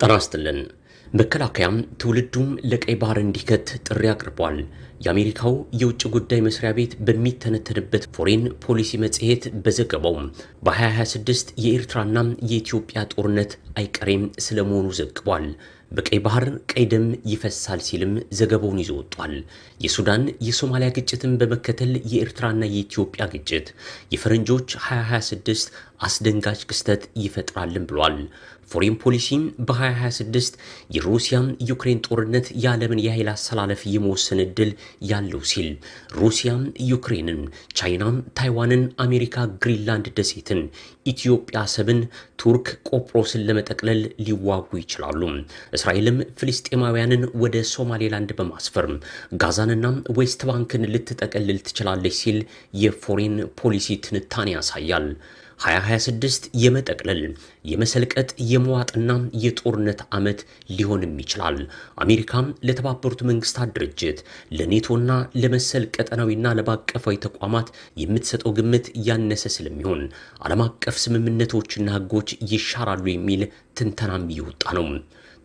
ጤና ይስጥልን። መከላከያም ትውልዱም ለቀይ ባህር እንዲከት ጥሪ አቅርቧል። የአሜሪካው የውጭ ጉዳይ መስሪያ ቤት በሚተነተንበት ፎሬን ፖሊሲ መጽሔት በዘገባው በ2026 የኤርትራና የኢትዮጵያ ጦርነት አይቀሬም ስለመሆኑ ዘግቧል። በቀይ ባህር ቀይ ደም ይፈሳል ሲልም ዘገባውን ይዞ ወጥቷል። የሱዳን የሶማሊያ ግጭትን በመከተል የኤርትራና የኢትዮጵያ ግጭት የፈረንጆች 2026 አስደንጋጭ ክስተት ይፈጥራልን ብሏል። ፎሬን ፖሊሲ በ2026 የሩሲያ ዩክሬን ጦርነት የዓለምን የኃይል አሰላለፍ የመወሰን ዕድል ያለው ሲል ሩሲያ ዩክሬንን፣ ቻይና ታይዋንን፣ አሜሪካ ግሪንላንድ ደሴትን፣ ኢትዮጵያ አሰብን፣ ቱርክ ቆጵሮስን ለመጠቅለል ሊዋጉ ይችላሉ። እስራኤልም ፍልስጤማውያንን ወደ ሶማሌላንድ በማስፈር ጋዛንና ዌስት ባንክን ልትጠቀልል ትችላለች ሲል የፎሬን ፖሊሲ ትንታኔ ያሳያል። 2026 የመጠቅለል የመሰልቀጥ የመዋጥና የጦርነት ዓመት ሊሆንም ይችላል። አሜሪካም ለተባበሩት መንግስታት ድርጅት ለኔቶና ለመሰል ቀጠናዊና ዓለም አቀፋዊ ተቋማት የምትሰጠው ግምት ያነሰ ስለሚሆን ዓለም አቀፍ ስምምነቶችና ሕጎች ይሻራሉ የሚል ትንተናም እየወጣ ነው።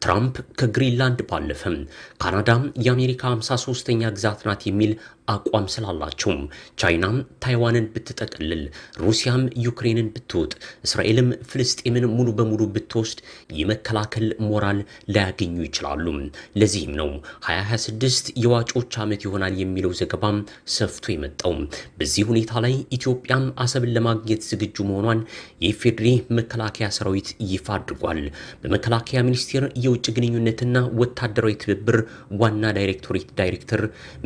ትራምፕ ከግሪንላንድ ባለፈም ካናዳ የአሜሪካ 53ኛ ግዛት ናት የሚል አቋም ስላላቸው ቻይናም ታይዋንን ብትጠቀልል፣ ሩሲያም ዩክሬንን ብትወጥ፣ እስራኤልም ፍልስጤምን ሙሉ በሙሉ ብትወስድ የመከላከል ሞራል ላያገኙ ይችላሉ። ለዚህም ነው 2026 የዋጮች ዓመት ይሆናል የሚለው ዘገባም ሰፍቶ የመጣው። በዚህ ሁኔታ ላይ ኢትዮጵያም አሰብን ለማግኘት ዝግጁ መሆኗን የኢፌዴሪ መከላከያ ሰራዊት ይፋ አድርጓል። በመከላከያ ሚኒስቴር የውጭ ግንኙነትና ወታደራዊ ትብብር ዋና ዳይሬክቶሬት ዳይሬክተር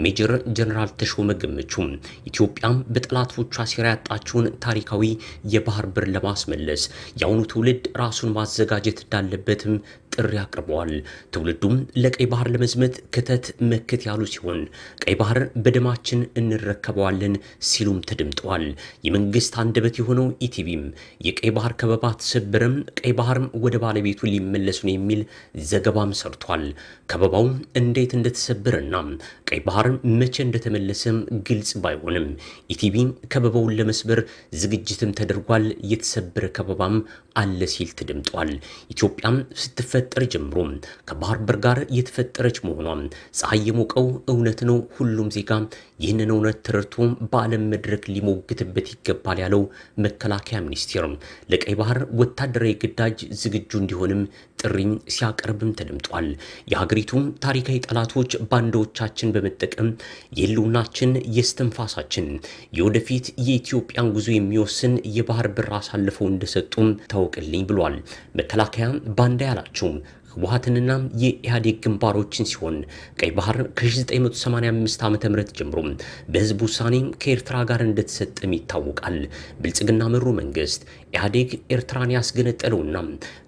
ሜጀር ጀነራል ተሾመ ገመቹ ኢትዮጵያም በጠላቶቿ ሴራ ያጣችውን ታሪካዊ የባህር በር ለማስመለስ የአሁኑ ትውልድ ራሱን ማዘጋጀት እንዳለበትም ጥሪ አቅርበዋል። ትውልዱም ለቀይ ባህር ለመዝመት ክተት መክት ያሉ ሲሆን ቀይ ባህር በደማችን እንረከበዋለን ሲሉም ተደምጠዋል። የመንግስት አንደበት የሆነው ኢቲቪም የቀይ ባህር ከበባ ተሰበረም፣ ቀይ ባህርም ወደ ባለቤቱ ሊመለሱ ነው የሚል ዘገባም ሰርቷል። ከበባው እንዴት እንደተሰበረና ቀይ ባህር መቼ እንደተመለሰም ግልጽ ባይሆንም ኢቲቪ ከበባውን ለመስበር ዝግጅትም ተደርጓል፣ የተሰበረ ከበባም አለ ሲል ተደምጧል። ኢትዮጵያም ስትፈጠር ጀምሮ ከባህር በር ጋር የተፈጠረች መሆኗ ፀሐይ የሞቀው እውነት ነው። ሁሉም ዜጋ ይህንን እውነት ተረድቶ በዓለም መድረክ ሊሞግትበት ይገባል ያለው መከላከያ ሚኒስቴር ለቀይ ባህር ወታደራዊ ግዳጅ ዝግጁ እንዲሆንም ጥሪ ሲያቀርብም ተደምጧል። የሀገሪቱ ታሪካዊ ጠላቶች ባንዳዎቻችን በመጠቀም የህልውናችን የስትንፋሳችን የወደፊት የኢትዮጵያን ጉዞ የሚወስን የባህር በር አሳልፈው እንደሰጡም ታውቅልኝ ብሏል። መከላከያ ባንዳ ያላቸው ህወሓትንና የኢህአዴግ ግንባሮችን ሲሆን ቀይ ባህር ከ1985 ዓ.ም ጀምሮ በህዝብ ውሳኔ ከኤርትራ ጋር እንደተሰጠም ይታወቃል። ብልጽግና መሩ መንግስት ኢህአዴግ ኤርትራን ያስገነጠለውና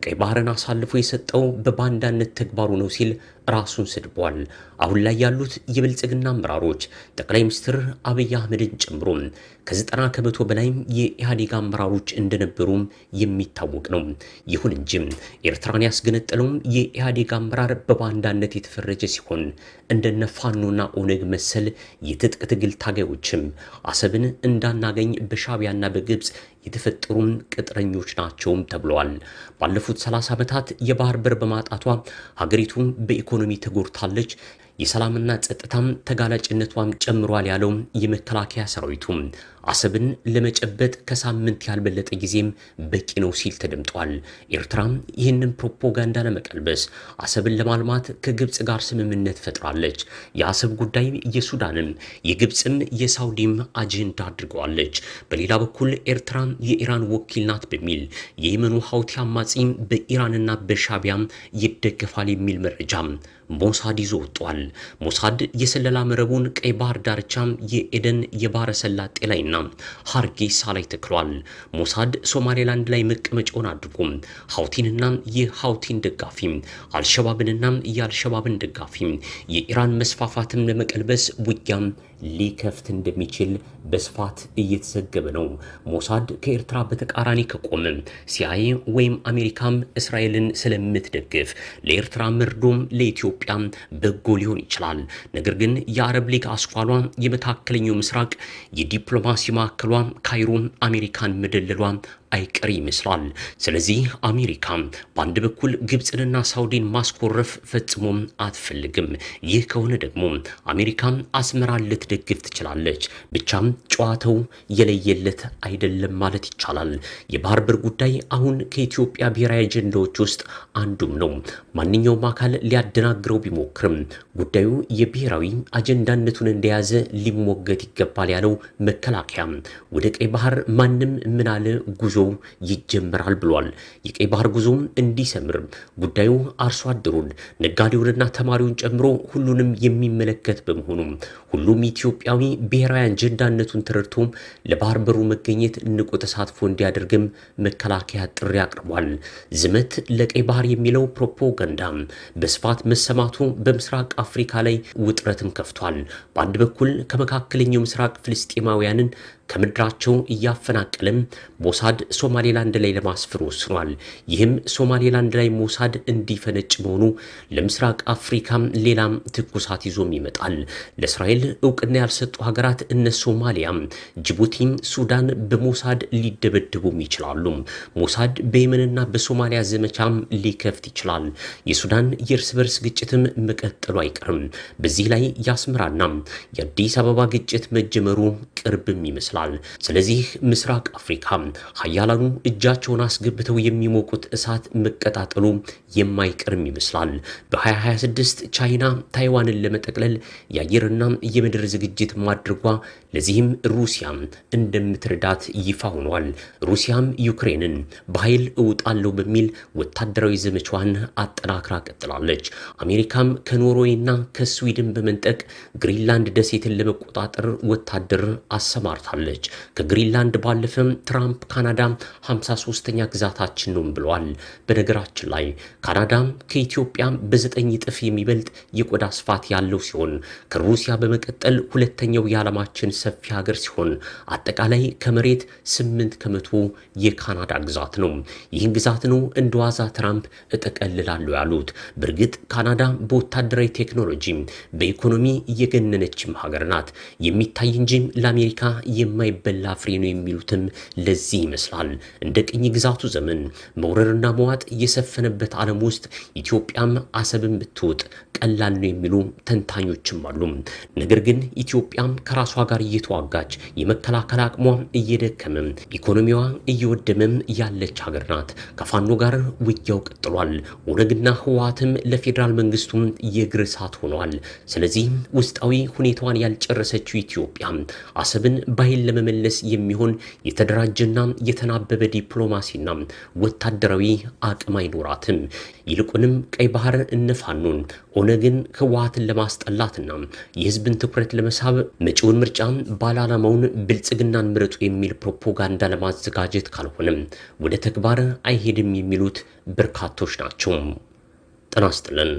ቀይ ባህርን አሳልፎ የሰጠው በባንዳነት ተግባሩ ነው ሲል ራሱን ሰድቧል። አሁን ላይ ያሉት የብልጽግና አመራሮች ጠቅላይ ሚኒስትር አብይ አህመድን ጨምሮ ከ90 ከመቶ በላይ የኢህአዴግ አመራሮች እንደነበሩም የሚታወቅ ነው። ይሁን እንጂ ኤርትራን ያስገነጠለው የኢህአዴግ አመራር በባንዳነት የተፈረጀ ሲሆን እንደነ ፋኖና ኦነግ መሰል የትጥቅ ትግል ታጋዮችም አሰብን እንዳናገኝ በሻቢያና በግብፅ የተፈጠሩም ቅጥረኞች ናቸውም ተብለዋል። ባለፉት 30 ዓመታት የባህር በር በማጣቷ ሀገሪቱ በኢኮኖሚ ተጎድታለች። የሰላምና ጸጥታም ተጋላጭነቷም ጨምሯል ያለው የመከላከያ ሰራዊቱ አሰብን ለመጨበጥ ከሳምንት ያልበለጠ ጊዜም በቂ ነው ሲል ተደምጧል። ኤርትራም ይህንን ፕሮፓጋንዳ ለመቀልበስ አሰብን ለማልማት ከግብፅ ጋር ስምምነት ፈጥራለች። የአሰብ ጉዳይ የሱዳንም የግብፅም የሳውዲም አጀንዳ አድርገዋለች። በሌላ በኩል ኤርትራ የኢራን ወኪል ናት በሚል የየመኑ ሀውቲ አማጺም በኢራንና በሻቢያም ይደገፋል የሚል መረጃም ሞሳድ ይዞ ወጥቷል። ሞሳድ የስለላ መረቡን ቀይ ባህር ዳርቻም የኤደን የባህረ ሰላጤ ላይና ሀርጌሳ ላይ ተክሏል። ሞሳድ ሶማሌላንድ ላይ መቀመጫውን አድርጎ ሀውቲንና የሀውቲን ደጋፊ አልሸባብንና የአልሸባብን ደጋፊ የኢራን መስፋፋትን ለመቀልበስ ውጊያም ሊከፍት እንደሚችል በስፋት እየተዘገበ ነው። ሞሳድ ከኤርትራ በተቃራኒ ከቆመ ሲአይኤ ወይም አሜሪካም እስራኤልን ስለምትደግፍ ለኤርትራ መርዶም ለኢትዮጵያ በጎ ሊሆን ይችላል። ነገር ግን የአረብ ሊግ አስኳሏ የመካከለኛው ምስራቅ የዲፕሎማሲ ማዕከሏ ካይሮ አሜሪካን መደለሏ አይቀር ይመስላል። ስለዚህ አሜሪካ በአንድ በኩል ግብፅንና ሳውዲን ማስኮረፍ ፈጽሞም አትፈልግም። ይህ ከሆነ ደግሞ አሜሪካ አስመራን ልትደግፍ ትችላለች። ብቻም ጨዋታው የለየለት አይደለም ማለት ይቻላል። የባህር በር ጉዳይ አሁን ከኢትዮጵያ ብሔራዊ አጀንዳዎች ውስጥ አንዱም ነው። ማንኛውም አካል ሊያደናግረው ቢሞክርም ጉዳዩ የብሔራዊ አጀንዳነቱን እንደያዘ ሊሞገት ይገባል ያለው መከላከያ ወደ ቀይ ባህር ማንም ምን አለ ጉዞው ይጀምራል ብሏል። የቀይ ባህር ጉዞ እንዲሰምር ጉዳዩ አርሶ አደሩን፣ ነጋዴውንና ተማሪውን ጨምሮ ሁሉንም የሚመለከት በመሆኑ ሁሉም ኢትዮጵያዊ ብሔራዊ አጀንዳነቱን ተረድቶ ለባህር በሩ መገኘት ንቁ ተሳትፎ እንዲያደርግም መከላከያ ጥሪ አቅርቧል። ዝመት ለቀይ ባህር የሚለው ፕሮፓጋንዳ በስፋት መሰማቱ በምስራቅ አፍሪካ ላይ ውጥረትም ከፍቷል። በአንድ በኩል ከመካከለኛው ምስራቅ ፍልስጤማውያንን ከምድራቸው እያፈናቀለም ሞሳድ ሶማሌላንድ ላይ ለማስፈር ወስኗል። ይህም ሶማሌላንድ ላይ ሞሳድ እንዲፈነጭ መሆኑ ለምስራቅ አፍሪካ ሌላም ትኩሳት ይዞም ይመጣል። ለእስራኤል እውቅና ያልሰጡ ሀገራት እነ ሶማሊያ፣ ጅቡቲ፣ ሱዳን በሞሳድ ሊደበደቡም ይችላሉ። ሞሳድ በየመንና በሶማሊያ ዘመቻም ሊከፍት ይችላል። የሱዳን የእርስ በርስ ግጭትም መቀጠሉ አይቀርም። በዚህ ላይ የአስመራና የአዲስ አበባ ግጭት መጀመሩ ቅርብም ይመስላል። ስለዚህ ምስራቅ አፍሪካ ሀያላኑ እጃቸውን አስገብተው የሚሞቁት እሳት መቀጣጠሉ የማይቀርም ይመስላል። በ2026 ቻይና ታይዋንን ለመጠቅለል የአየርና የምድር ዝግጅት ማድረጓ ለዚህም ሩሲያ እንደምትረዳት ይፋ ሆኗል። ሩሲያም ዩክሬንን በኃይል እውጣለሁ በሚል ወታደራዊ ዘመቻዋን አጠናክራ ቀጥላለች። አሜሪካም ከኖርዌይና ከስዊድን በመንጠቅ ግሪንላንድ ደሴትን ለመቆጣጠር ወታደር አሰማርታለች። ከግሪንላንድ ባለፈም ትራምፕ ካናዳ 53ኛ ግዛታችን ነው ብለዋል። በነገራችን ላይ ካናዳ ከኢትዮጵያ በ9 እጥፍ የሚበልጥ የቆዳ ስፋት ያለው ሲሆን ከሩሲያ በመቀጠል ሁለተኛው የዓለማችን ሰፊ ሀገር ሲሆን አጠቃላይ ከመሬት 8% የካናዳ ግዛት ነው። ይህን ግዛት ነው እንደዋዛ ትራምፕ እጠቀልላለሁ ያሉት። በእርግጥ ካናዳ በወታደራዊ ቴክኖሎጂ በኢኮኖሚ እየገነነችም ሀገር ናት። የሚታይ እንጂ ለአሜሪካ የማይበላ ፍሬ ነው የሚሉትም ለዚህ ይመስላል። እንደ ቅኝ ግዛቱ ዘመን መውረርና መዋጥ የሰፈነበት ዓለም ውስጥ ኢትዮጵያም አሰብን ብትወጥ ቀላል ነው የሚሉ ተንታኞችም አሉ። ነገር ግን ኢትዮጵያም ከራሷ ጋር እየተዋጋች የመከላከል አቅሟ እየደከመም ኢኮኖሚዋ እየወደመም ያለች ሀገር ናት። ከፋኖ ጋር ውጊያው ቀጥሏል። ኦነግና ህወሓትም ለፌዴራል መንግስቱም የእግር እሳት ሆኗል። ስለዚህ ውስጣዊ ሁኔታዋን ያልጨረሰችው ኢትዮጵያ አሰብን በኃይል ለመመለስ የሚሆን የተደራጀና የተናበበ ዲፕሎማሲና ወታደራዊ አቅም አይኖራትም። ይልቁንም ቀይ ባህር እነፋኖን ኦነግን ህወሓትን ለማስጠላትና የህዝብን ትኩረት ለመሳብ መጪውን ምርጫ ባለዓላማውን ብልጽግናን ምረጡ የሚል ፕሮፓጋንዳ ለማዘጋጀት ካልሆነም ወደ ተግባር አይሄድም የሚሉት በርካቶች ናቸው። ጤና ይስጥልን።